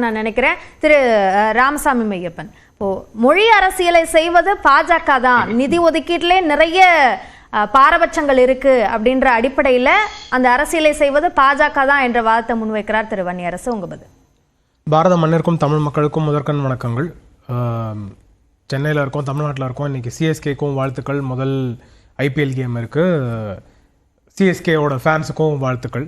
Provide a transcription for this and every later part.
நான் நினைக்கிறேன் திரு ராமசாமி மையப்பன். இப்போ மொழி அரசியலை செய்வது பாஜக தான், நிதி ஒதுக்கீட்டிலே நிறைய பாரபட்சங்கள் இருக்கு அப்படின்ற அடிப்படையில் அந்த அரசியலை செய்வது பாஜக தான் என்ற வாதத்தை முன்வைக்கிறார் திரு வன்னியரசு. உங்க பதில்? பாரத மண்ணிற்கும் தமிழ் மக்களுக்கும் முதற்கண் வணக்கங்கள். சென்னையில் இருக்கோம், தமிழ்நாட்டில் இருக்கோம். இன்னைக்கு சிஎஸ்கேக்கும் வாழ்த்துக்கள். முதல் ஐபிஎல் கேம் இருக்கு. சிஎஸ்கேவோட ஃபேன்ஸுக்கும் வாழ்த்துக்கள்.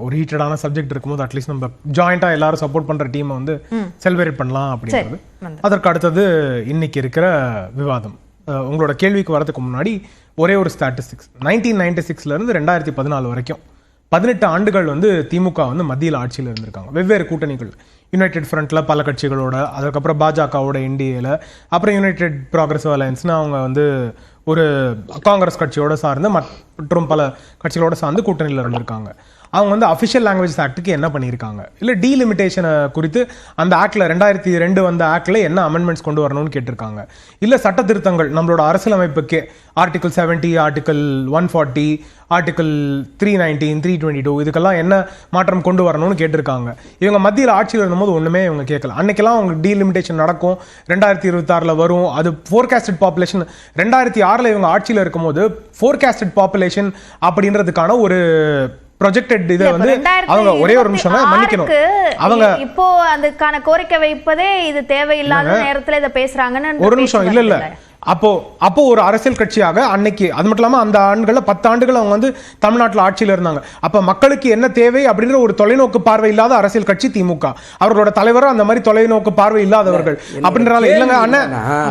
ஒரு ஹீட்டடான சப்ஜெக்ட் இருக்கும்போது அட்லீஸ்ட் நம்ம ஜாயிண்டா எல்லாரும் சப்போர்ட் பண்ற டீமை வந்து செலிப்ரேட் பண்ணலாம் அப்படின்றது. அதற்கு அடுத்தது இன்னைக்கு இருக்கிற விவாதம். உங்களோட கேள்விக்கு வரதுக்கு முன்னாடி ஒரே ஒரு ஸ்டாட்டிஸ்டிக்ஸ். 1996 இருந்து 2014 வரைக்கும் 18 ஆண்டுகள் வந்து திமுக வந்து மத்தியில் ஆட்சியில் இருந்திருக்காங்க. வெவ்வேறு கூட்டணிகள், யுனைடெட் ஃப்ரண்ட்ல பல கட்சிகளோட, அதுக்கப்புறம் பாஜகவோட என்டிஏல, அப்புறம் யுனைடெட் ப்ராக்ரஸிவ் அலையன்ஸ்னு அவங்க வந்து ஒரு காங்கிரஸ் கட்சியோட சார்ந்து மற்றும் பல கட்சிகளோட சார்ந்து கூட்டணியில் இருந்திருக்காங்க. அவங்க வந்து அஃபிஷியல் லாங்குவேஜ் ஆக்டுக்கு என்ன பண்ணியிருக்காங்க, இல்லை டீலிமிட்டேஷனை குறித்து அந்த ஆக்டில் 2002 வந்த ஆக்டில் என்ன அமெண்ட்மெண்ட்ஸ் கொண்டு வரணும்னு கேட்டிருக்காங்க. இல்லை சட்ட திருத்தங்கள் நம்மளோட அரசியலமைப்புக்கே ஆர்டிகல் 70, ஆர்டிகல் 140, ஆர்டிகல் 319, 322 இதுக்கெல்லாம் என்ன மாற்றம் கொண்டு வரணும்னு கேட்டிருக்காங்க. இவங்க மத்தியில் ஆட்சியில் இருந்தபோது ஒன்றுமே இவங்க கேட்கல. அன்னைக்கெல்லாம் அவங்க டீலிமிட்டேஷன் நடக்கும், 2026 வரும், அது ஃபோர்காஸ்டட் பாப்புலேஷன். 2006 இவங்க ஆட்சியில் இருக்கும்போது ஃபோர்காஸ்டட் பாப்புலேஷன் அப்படின்றதுக்கான ஒரு ப்ரொஜெக்டட் இதை வந்து அவங்க ஒரே ஒரு நிமிஷம் மன்னிக்கணும், அவங்க இப்போ அதுக்கான கோரிக்கை வைப்பதே இது தேவையில்லாத நேரத்துல இதை பேசுறாங்கன்னு ஒரு நிமிஷம் இல்ல அப்போ ஒரு அரசியல் கட்சியாக அன்னைக்கு, அது மட்டும் இல்லாம அந்த ஆண்டுகள்ல 10 ஆண்டுகள் அவங்க வந்து தமிழ்நாட்டில் ஆட்சியில் இருந்தாங்க. அப்ப மக்களுக்கு என்ன தேவை அப்படின்ற ஒரு தொலைநோக்கு பார்வை இல்லாத அரசியல் கட்சி திமுக. அவர்களோட தலைவரும் அந்த மாதிரி தொலைநோக்கு பார்வை இல்லாதவர்கள் அப்படின்றால இல்லங்க.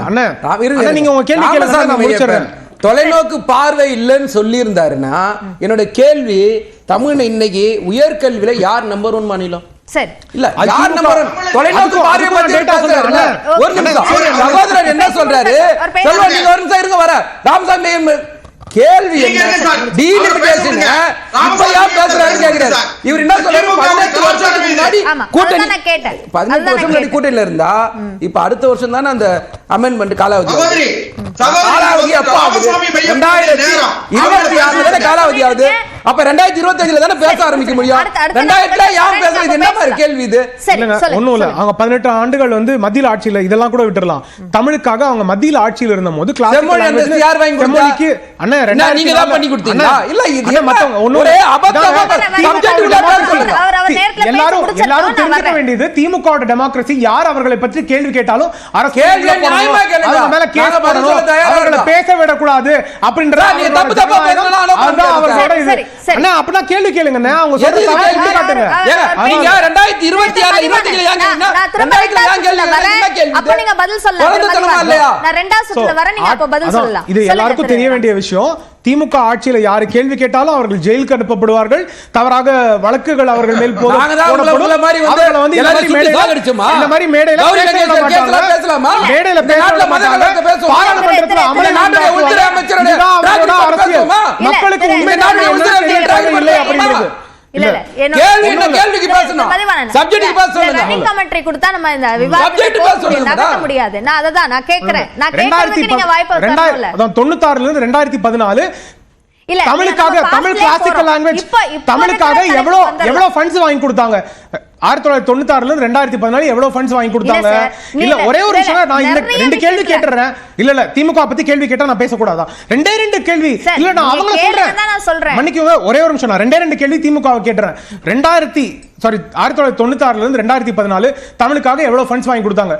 அண்ணன் நீங்க உங்க கேள்வி கேளுங்க, நான் முடிச்சிடுறேன். தொலைநோக்கு பார்வை இல்லைன்னு சொல்லி இருந்தாருன்னா என்னோட கேள்வி, தமிழ் இன்னைக்கு உயர்கல்வியில யார் நம்பர் 1 மாநிலம்? சரி, இல்ல யார் நம்பர் 1 தொலைநோக்கு பார்வை பத்தி பேசுறாரு. ஒரு நிமிஷம் சகோதரர் என்ன சொல்றாரு? சொல்லுங்க, நீங்க ஒரு நிமிஷம் இருங்க, வர ராமசாமி கேள்வி என்ன? டீலிமிட்டேஷன் இப்ப யார் பேசுறாருன்னு கேக்குறாரு. இவர் என்ன சொல்றாரு? 18 வருஷத்துக்கு முன்னாடி கூட்டணி 18 வருஷம் முன்னாடி கூட்டணியில இருந்தா இப்ப அடுத்த வருஷம் தானே அந்த அமெண்ட்மெண்ட் காலாவதி. காலாவதி அப்ப 2026 காலாவதி ஆகுது. அப்ப 2025 தானே பேச ஆரம்பிக்க முடியும். 2000 யார் பேசுறது? என்ன மாதிரி கேள்வி இது? ஒண்ணும் இல்ல. அவங்க 18 ஆண்டுகள் வந்து மத்தியில் ஆட்சியில, இதெல்லாம் கூட விட்டுறலாம். தமிழுக்காக அவங்க மத்தியில் ஆட்சியில் இருந்த போது யார் வாங்கி கொடுத்தா? அண்ணா நீங்க தான் பண்ணி கொடுத்தீங்களா? இல்ல இது மத்தவங்க ஒரே அபத்தமா சப்ஜெக்ட் உள்ள சொல்லுங்க. எல்லாரும் தெரிஞ்சுக்க வேண்டியது திமுகவோட டெமோக்ரசி. யார் அவர்களை பற்றி கேள்வி கேட்டாலும் அரசு கேள்வி நியாயமா கேளுங்க. அவங்க மேல கேஸ் போடணும், அவர்களை பேச விடக்கூடாது அப்படின்றத நீங்க தப்பு தப்பா பேசலாம். அதான் அவங்களோட இது. அண்ணா அப்பனா கேள்வி கேளுங்கண்ணே, அவங்க சொல்ற தப்பு காட்டுங்க. நீங்க 2026 25 ஏன் கேளுங்க? 2000 ஏன் கேளுங்க? அப்ப நீங்க பதில் சொல்லலாம். நான் ரெண்டாவது சுற்றுல வர, நீங்க அப்ப பதில் சொல்லலாம். இது எல்லாருக்கும் தெரிய வேண்டிய விஷயம். திமுக ஆட்சியில யாரு கேள்வி கேட்டாலும் அவர்கள் ஜெயிலுக்கு அனுப்பப்படுவார்கள். தவறாக வழக்குகள் அவர்கள் மேல் போடப்படும். அவர்களை வந்து இந்த மாதிரி மேடையில பேசலாமா? மேடையில பேச மாட்டாங்க. பாராளுமன்றத்தில் அரசியல் மக்களுக்கு உண்மை இல்லை அப்படிங்கிறது. முடியாது. நான் அதான் நான் கேக்குறேன். 96 இருந்து 2014 தமிழுக்காக, தமிழ் கிளாசிக்கல் லாங்குவேஜ் தமிழுக்காக எவ்வளவு ஃபண்ட்ஸ் வாங்கி கொடுத்தாங்க? 1996 இருந்து 2014 எவ்வளவு ஃபண்ட்ஸ் வாங்கி கொடுத்தாங்க? இல்ல ஒரே ஒரு விஷயம், நான் ரெண்டு கேள்வி கேட்டுறேன். இல்ல திமுக பத்தி கேள்வி கேட்டா நான் பேசக்கூடாதா? ரெண்டு கேள்வி. இல்ல நான் அவங்கள சொல்றேன், மன்னிக்குங்க, ஒரே ஒரு நிமிஷம். நான் ரெண்டு கேள்வி திமுக கேட்டுறேன். 1996 இருந்து 2014 தமிழுக்காக எவ்வளவு ஃபண்ட்ஸ் வாங்கி கொடுத்தாங்க?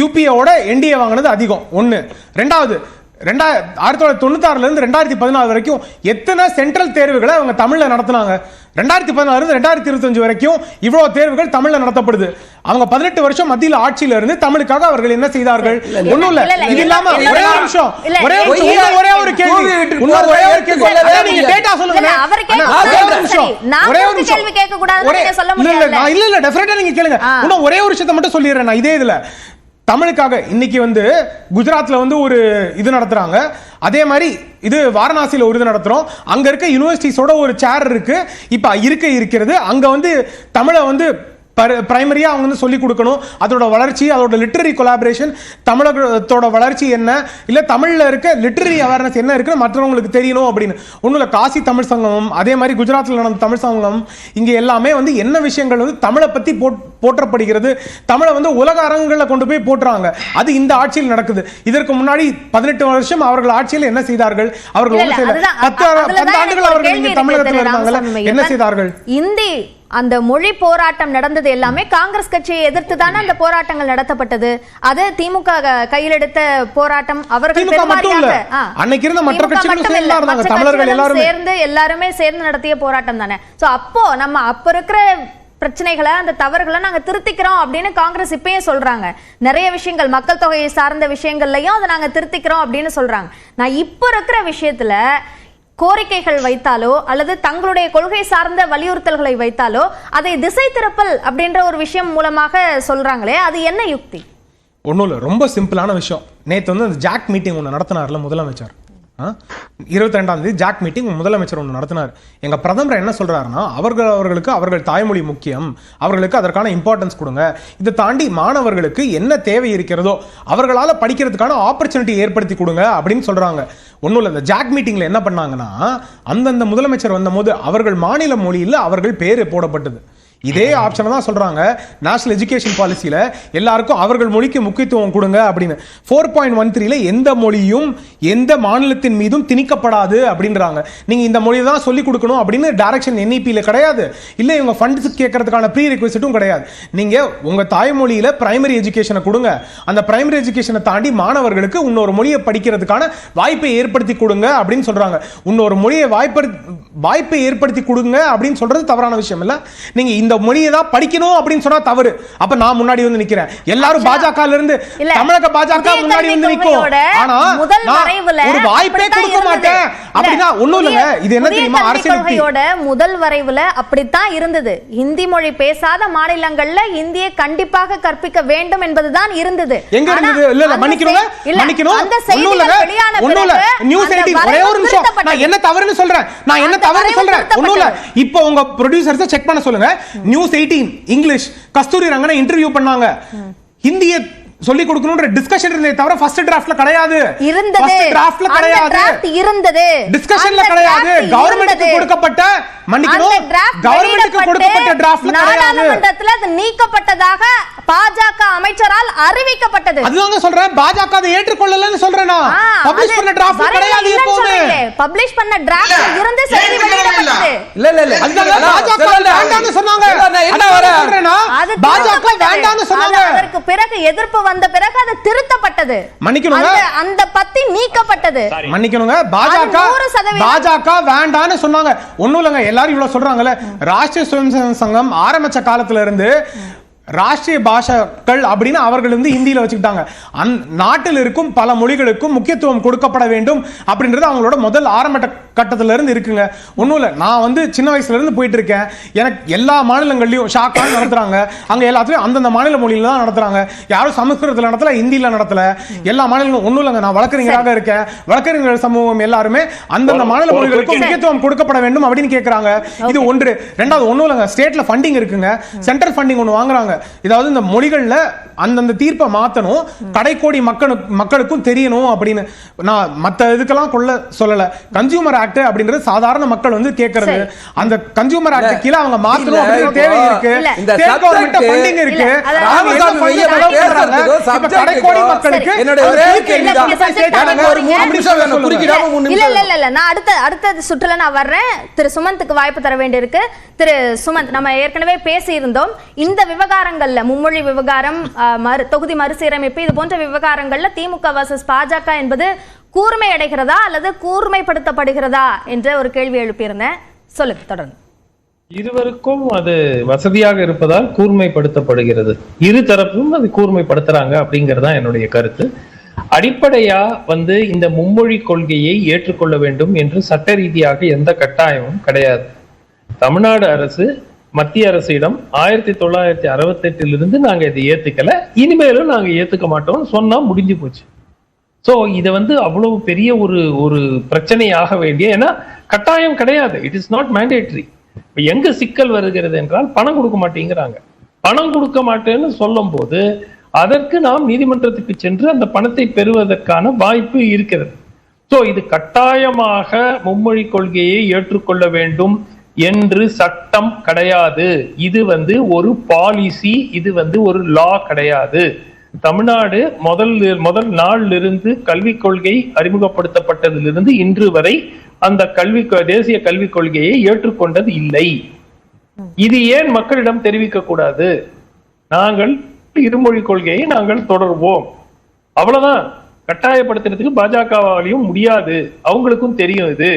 யூபிஏவோட என்டிஏ வாங்கினது அதிகம். ஒன்னு. ரெண்டாவது, 1996 இருந்து 2014 வரைக்கும் எத்தனை சென்ட்ரல் தேர்வுகளை அவங்க தமிழ்ல நடத்தினாங்க? 2014 இருந்து 2025 வரைக்கும் இவ்வளவு தேர்வுகள் தமிழ்ல நடத்தப்படுது. அவங்க 18 வருஷம் மத்தியில் ஆட்சியில இருந்து தமிழுக்காக அவர்கள் என்ன செய்தார்கள்? ஒண்ணும் இல்ல. இது இல்லாம ஒரே ஒரு நிமிஷம், ஒரே ஒரு கேள்வி, ஒரே ஒரு கேள்வி. நீங்க டேட்டா சொல்லுங்க. ஒரே ஒரு நிமிஷம் கேட்க கூடாதுன்னு சொல்ல முடியாது. இல்ல டெஃபினட்டா நீங்க கேளுங்க. இன்னும் ஒரே ஒரு விஷயத்தை மட்டும் சொல்லிடுறேன் நான் இதே இதுல. தமிழுக்காக இன்னைக்கு வந்து குஜராத்ல வந்து ஒரு இது நடத்துறாங்க. அதே மாதிரி இது வாரணாசியில ஒரு இது நடத்துறோம். அங்க இருக்க யூனிவர்சிட்டிஸோட ஒரு சேர் இருக்கு. இப்ப இருக்கிறது அங்க வந்து தமிழை வந்து பிரைமரியா அவங்க வந்து சொல்லி கொடுக்கணும். அதோட வளர்ச்சி, அதோட லிட்டரரி கொலாபரேஷன், தமிழகத்தோட வளர்ச்சி என்ன, இல்ல தமிழ்ல இருக்க லிட்டரரி அவேர்னஸ் என்ன இருக்குன்னு மற்றவங்களுக்கு தெரியணும் அப்படின்னு. ஒன்றும் இல்லை, காசி தமிழ் சங்கமம், அதே மாதிரி குஜராத்தில் நடந்த தமிழ் சங்கமம், இங்கே எல்லாமே வந்து என்ன விஷயங்கள் வந்து தமிழை பற்றி போற்றப்படுகிறது, தமிழை வந்து உலக அரங்குகளில் கொண்டு போய் போட்டுறாங்க. அது இந்த ஆட்சியில் நடக்குது. இதற்கு முன்னாடி 18 வருஷம் அவர்கள் ஆட்சியில் என்ன செய்தார்கள்? அவர்கள் 10 ஆண்டுகள் அவர்கள் இங்கே தமிழகத்தில் இருந்தாங்க, என்ன செய்தார்கள்? இந்தி அந்த மொழி போராட்டம் நடந்தது எல்லாமே காங்கிரஸ் கட்சியை எதிர்த்து தானே அந்த போராட்டங்கள் நடத்தப்பட்டது. அது திமுக கையில் எடுத்த போராட்டம். அவர்கள் எல்லாருமே சேர்ந்து நடத்திய போராட்டம் தானே. சோ அப்போ நம்ம அப்ப இருக்கிற பிரச்சனைகளை, அந்த தவறுகளை நாங்க திருத்திக்கிறோம் அப்படின்னு காங்கிரஸ் இப்பயும் சொல்றாங்க. நிறைய விஷயங்கள் மக்கள் தொகையை சார்ந்த விஷயங்கள்லயும் அதை நாங்க திருத்திக்கிறோம் அப்படின்னு சொல்றாங்க. நான் இப்ப இருக்கிற விஷயத்துல கோரிக்கைகள் வைத்தாலோ அல்லது தங்களுடைய கொள்கை சார்ந்த வலியுறுத்தல்களை வைத்தாலோ அதை திசை திருப்பல் அப்படின்ற ஒரு விஷயம் மூலமாக சொல்றாங்களே, அது என்ன யுக்தி? ஒன்றும் இல்லை, ரொம்ப சிம்பிளான விஷயம். நேற்று வந்து அந்த ஜாக் மீட்டிங் ஒன்று நடத்தினார்ல முதலமைச்சர், 22ஆம் தேதி ஜாக் மீட்டிங் முதலமைச்சர் ஒன்று நடத்தினார். எங்கள் பிரதமர் என்ன சொல்கிறாருன்னா, அவர்களுக்கு அவர்கள் தாய்மொழி முக்கியம், அவர்களுக்கு அதற்கான இம்பார்ட்டன்ஸ் கொடுங்க. இதை தாண்டி மாணவர்களுக்கு என்ன தேவை இருக்கிறதோ அவர்களால் படிக்கிறதுக்கான ஆப்பர்ச்சுனிட்டி ஏற்படுத்தி கொடுங்க அப்படின்னு சொல்கிறாங்க. ஒன்றும் இல்லை, இந்த ஜாக் மீட்டிங்கில் என்ன பண்ணாங்கன்னா, அந்தந்த முதலமைச்சர் வந்தபோது அவர்கள் மாநில மொழியில் அவர்கள் பேர் போடப்பட்டது. இதே ஆப்ஷனை தான் சொல்றாங்க நேஷனல் எஜுகேஷன் பாலிசியில, எல்லாருக்கும் அவர்கள் மொழிக்கு முக்கியத்துவம் கொடுங்க அப்படின்னு. 4.13ல எந்த மொழியும் எந்த மாநிலத்தின் மீதும் திணிக்கப்படாது அப்படின்றாங்க. நீங்க இந்த மொழியை தான் சொல்லிக் கொடுக்கணும் அப்படின்னு டைரக்ஷன் NEPல கிடையாது, இல்ல இவங்க ஃபண்ட்ஸ் கேட்கறதுக்கான ப்ரீ ரெக்வசிட்டும் கிடையாது. நீங்க உங்க தாய்மொழியில பிரைமரி எஜுகேஷனை கொடுங்க, அந்த பிரைமரி எஜுகேஷனை தாண்டி மாணவர்களுக்கு இன்னொரு மொழியை படிக்கிறதுக்கான வாய்ப்பை ஏற்படுத்தி கொடுங்க அப்படின்னு சொல்றாங்க. இன்னொரு மொழியை வாய்ப்பை ஏற்படுத்தி கொடுங்க அப்படின்னு சொல்றது தவறான விஷயம் இல்ல. நீங்க இந்த மொழியை தான் படிக்கணும் அப்படின்னு சொன்னா தவறு. அப்ப நான் முன்னாடி வந்து நிக்கிறேன், எல்லாரும் பாஜகல இருந்து தமிழக பாஜக முன்னாடி வந்து நிக்கும், ஆனா ஒரு வாய்ப்பே கொடுக்க மாட்டேன் அப்படினா ஒண்ணும் இல்லங்க. இது என்ன தெரியுமா, அரசியலோட முதல் வரைவுல அப்படித்தான் இருந்தது. ஹிந்தி மொழி பேசாத மாநிலங்கள்ல இந்தியை கண்டிப்பாக கற்பிக்க வேண்டும் என்பதுதான் இருந்தது. எங்க இருந்தது? இல்ல இல்ல மன்னிக்கணும் ஒண்ணும் இல்ல. நியூஸ் 18 ஒரே ஒரு நிமிஷம், நான் என்ன தவறுன்னு சொல்றேன் ஒண்ணும் இல்ல. இப்போ உங்க ப்ரொடியூசர்ஸ் செக் பண்ண சொல்லுங்க. நியூஸ் 18 இங்கிலீஷ் கஸ்தூரி ரங்கனை இன்டர்வியூ பண்ணாங்க. ஹிந்தியை சொல்லி கொடுக்கணும்ன்ற டிஸ்கஷன் இருந்தே தவிர ஃபர்ஸ்ட் டிராஃப்ட்ல கிடையாது. ஃபர்ஸ்ட் டிராஃப்ட்ல கிடையாது, இருந்தது டிஸ்கஷன்ல கிடையாது. கவர்மெண்ட்டுக்கு கொடுக்கப்பட்ட கவர்மெண்ட்டுக்கு கொடுக்கப்பட்ட டிராஃப்ட்ல கிடையாது. நாடாளுமன்றத்துல அது நீக்கப்பட்டதாக பாஜக அமைச்சரால் அறிவிக்கப்பட்டது. அதுதாங்க சொல்றேன், பாஜக அதை ஏற்றுக்கொள்ளலன்னு சொல்றேன். நான் பப்ளிஷ் பண்ண டிராஃப்ட் கிடையாது. எப்பவுமே பப்ளிஷ் பண்ண டிராஃப்ட் இருந்து செய்தி வெளியிடப்பட்டது. இல்ல அதுதான் பாஜக வேண்டாம்னு சொன்னாங்க. நான் என்ன சொல்றேன்னா, பாஜக வேண்டாம்னு சொன்னாங்க. அதற்கு பிறகு எதிர்ப்பு வந்த பிறகு அது திருத்தப்பட்டது. மன்னிக்கணுங்க, அந்த பத்தி நீக்கப்பட்டது. மன்னிக்கணுங்க, பாஜக வேண்டாம்னு சொன்னாங்க. ஒண்ணும் இல்லங்க, எல்லாரும் இவ்வளவு சொல்றாங்கல்ல. ராஷ்டிரிய சுயம் சங்கம் ஆரம்பிச்ச காலத்துல இருந்து ராஷ்டிரிய பாஷைகள் அப்படின்னு அவர்கள் வந்து ஹிந்தியில வச்சுக்கிட்டாங்க. நாட்டில் இருக்கும் பல மொழிகளுக்கும் முக்கியத்துவம் கொடுக்கப்பட வேண்டும் அப்படின்றது அவங்களோட முதல் ஆரம்ப கட்டத்துல இருந்து இருக்குங்க. ஒன்றும் இல்லை, நான் வந்து சின்ன வயசுல இருந்து போயிட்டு இருக்கேன். எனக்கு எல்லா மாநிலங்கள்லயும் ஷாக்கான நடத்துறாங்க, அங்க எல்லாத்துலயும் அந்தந்த மாநில மொழியில தான் நடத்துறாங்க. யாரும் சமஸ்கிருதத்தில் நடத்தல, ஹிந்தியில நடத்தல. எல்லா மாநிலங்களும் ஒன்றும் இல்லைங்க, நான் வழக்கறிஞராக இருக்கேன். வழக்கறிஞர்கள் சமூகம் எல்லாருமே அந்தந்த மாநில மொழிகளுக்கும் முக்கியத்துவம் கொடுக்கப்பட வேண்டும் அப்படின்னு கேட்கறாங்க. இது ஒன்று. ரெண்டாவது, ஒன்றும் இல்லைங்க, ஸ்டேட்ல ஃபண்டிங் இருக்குங்க, சென்ட்ரல் ஃபண்டிங் ஒன்று வாங்குறாங்க. இதாவது இந்த மொழிகள்ல அந்தந்த தீர்ப்பை மாத்தணும், கடைக்கோடி மக்களுக்கும் தெரியணும் அப்படின்னு. நான் மத்த இதுக்கெல்லாம் கொள்ள சொல்லல. கன்சியூமர் ஆக்ட் அப்படின்றது சாதாரண மக்கள் வந்து கேட்கறது. அந்த கன்சியூமர் ஆக்ட் கீழ அவங்க மாத்தணும் அப்படிங்கிற தேவை இருக்கு. ஸ்டேட் கவர்மெண்ட் ஃபண்டிங் இருக்கு. கடைக்கோடி மக்களுக்கு நான் அடுத்த சுற்றுல நான் வர்றேன். திரு சுமந்த்க்கு வாய்ப்பு தர வேண்டியிருக்கு. திரு சுமந்த், நம்ம ஏற்கனவே பேசி இருந்தோம். இந்த விவகாரங்கள்ல, மும்மொழி விவகாரம், தொகுதி மறுசீரமைப்பு, இது போன்ற விவகாரங்கள்ல திமுக வர்சஸ் பாஜக என்பது கூர்மை அடைகிறதா அல்லது கூர்மைப்படுத்தப்படுகிறதா என்ற ஒரு கேள்வி எழுப்பியிருந்தேன். சொல்லுங்க, தொடர்ந்து. இருவருக்கும் அது வசதியாக இருப்பதால் கூர்மைப்படுத்தப்படுகிறது. இரு தரப்பும் அது கூர்மைப்படுத்துறாங்க அப்படிங்கறதா என்னுடைய கருத்து. அடிப்படையா வந்து இந்த மும்மொழி கொள்கையை ஏற்றுக்கொள்ள வேண்டும் என்று சட்ட ரீதியாக எந்த கட்டாயமும் கிடையாது. தமிழ்நாடு அரசு மத்திய அரசிடம் 1968 நாங்க இதை ஏத்துக்கல, இனிமேலும் நாங்க ஏத்துக்க மாட்டோம் சொன்னா முடிஞ்சு போச்சு. சோ இதை வந்து அவ்வளவு பெரிய ஒரு பிரச்சனையாக வேண்டிய, ஏன்னா கட்டாயம் கிடையாது, இட் இஸ் நாட் மேண்டேட்டரி. எங்க சிக்கல் வருகிறது என்றால் பணம் கொடுக்க மாட்டேங்கிறாங்க. பணம் கொடுக்க மாட்டேன்னு சொல்லும் போது அதற்கு நாம் நீதிமன்றத்துக்கு சென்று அந்த பணத்தை பெறுவதற்கான வாய்ப்பு இருக்கிறது. சோ இது கட்டாயமாக மும்மொழி கொள்கையை ஏற்றுக்கொள்ள வேண்டும் என்று சட்டம் கிடையாது. இது ஒரு பாலிசி, இது ஒரு லா கிடையாது. தமிழ்நாடு முதல் நாளிலிருந்து கல்விக் கொள்கை அறிமுகப்படுத்தப்பட்டதிலிருந்து இன்று வரை அந்த தேசிய கல்விக் கொள்கையை ஏற்றுக்கொண்டது இல்லை. இது ஏன் மக்களிடம் தெரிவிக்க கூடாது? நாங்கள் இருமொழி கொள்கையை நாங்கள் தொடர்வோம், அவ்வளவுதான். கட்டாயப்படுத்துறதுக்கு பாஜகவாலையும் முடியாது, அவங்களுக்கும் தெரியும், இது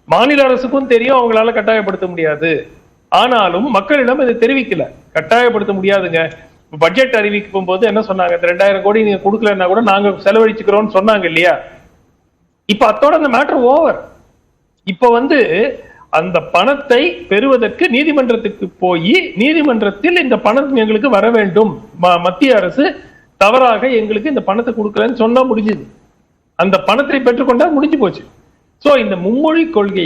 மாநில அரசுக்கும் தெரியும், அவங்களால கட்டாயப்படுத்த முடியாது. ஆனாலும் மக்களிடம் இதை தெரிவிக்கல. கட்டாயப்படுத்த முடியாதுங்க. பட்ஜெட் அறிவிக்கும் போது என்ன சொன்னாங்க? 2000 கோடி நீங்க கொடுக்கலன்னா கூட நாங்க செலவழிச்சுக்கிறோம்னு சொன்னாங்க இல்லையா? இப்ப அத்தோட அந்த மேட்டர் ஓவர். இப்ப அந்த பணத்தை பெறுவதற்கு நீதிமன்றத்துக்கு போய் நீதிமன்றத்தில் இந்த பணம் எங்களுக்கு வர வேண்டும், மத்திய அரசு தவறாக எங்களுக்கு இந்த பணத்தை கொடுக்கலன்னு சொன்னா முடிஞ்சது. அந்த பணத்தை பெற்றுக்கொண்டா முடிஞ்சு போச்சு. சோ இந்த மும்மொழி கொள்கை